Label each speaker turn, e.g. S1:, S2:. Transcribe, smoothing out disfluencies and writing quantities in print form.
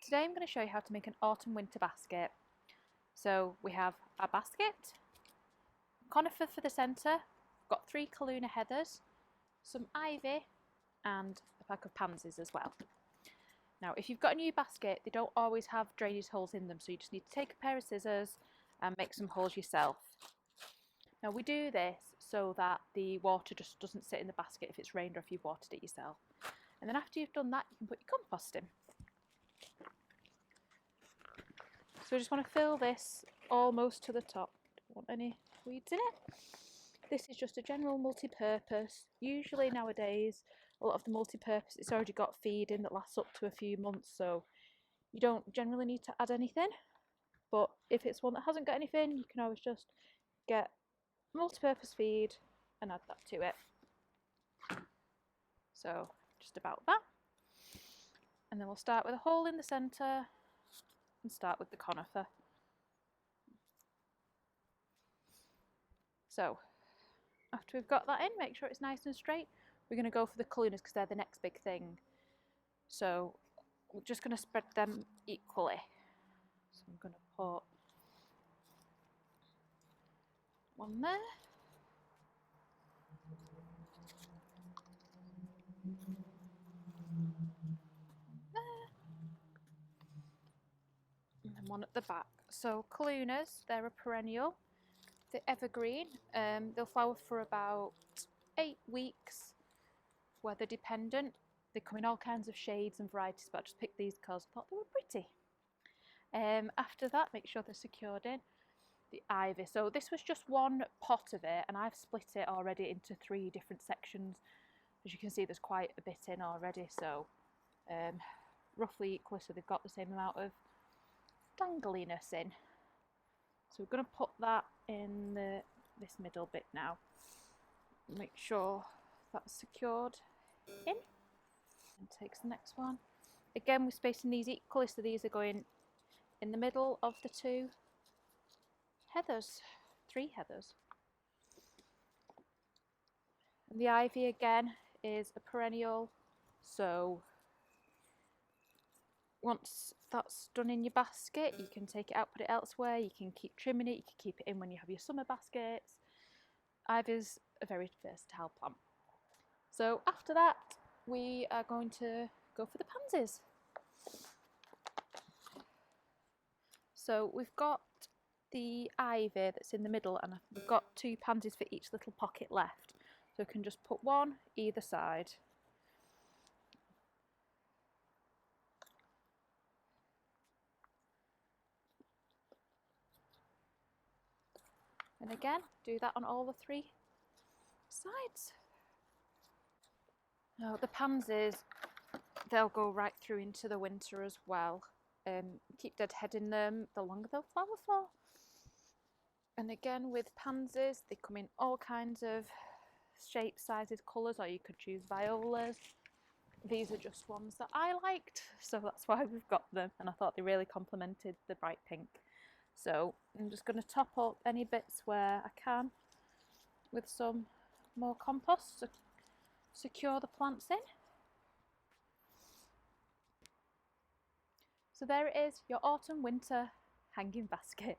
S1: Today I'm going to show you how to make an autumn winter basket. So we have our basket, conifer for the centre, got 3 Calluna heathers, some ivy and a pack of pansies as well. Now if you've got a new basket, they don't always have drainage holes in them, so you just need to take a pair of scissors and make some holes yourself. Now we do this so that the water just doesn't sit in the basket if it's rained or if you've watered it yourself. And then after you've done that, you can put your compost in. So I just want to fill this almost to the top. Don't want any weeds in it. This is just a general multi-purpose. Usually nowadays, a lot of the multi-purpose, it's already got feed in that lasts up to a few months, so you don't generally need to add anything. But if it's one that hasn't got anything, you can always just get multi-purpose feed and add that to it. So just about that. And then we'll start with a hole in the centre and start with the conifer. So after we've got that in, make sure it's nice and straight. We're going to go for the Callunas because they're the next big thing. So we're just going to spread them equally. So I'm going to put one there. And then one at the back. So Callunas, they're a perennial. They're evergreen. They'll flower for about 8 weeks, weather dependent. They come in all kinds of shades and varieties, but I just picked these because I thought they were pretty. After that, make sure they're secured in. The ivy. So this was just one pot of it, and I've split it already into 3 different sections. As you can see, there's quite a bit in already, so roughly equal, so they've got the same amount of dangliness in. So we're going to put that in this middle bit now. Make sure that's secured in. And takes the next one. Again, we're spacing these equally, so these are going in the middle of the 2 heathers, 3 heathers. And the ivy again is a perennial, so once that's done in your basket, you can take it out, put it elsewhere, you can keep trimming it, you can keep it in when you have your summer baskets. Ivy's a very versatile plant. So after that, we are going to go for the pansies. So we've got the ivy that's in the middle, and we've got 2 pansies for each little pocket left. So we can just put one either side. And again, do that on all the 3 sides. Now the pansies, they'll go right through into the winter as well. Keep deadheading them, the longer they'll flower for. And again with pansies, they come in all kinds of shapes, sizes, colours, or you could choose violas. These are just ones that I liked, so that's why we've got them, and I thought they really complemented the bright pink. So I'm just going to top up any bits where I can with some more compost to secure the plants in. So there it is, your autumn winter hanging basket.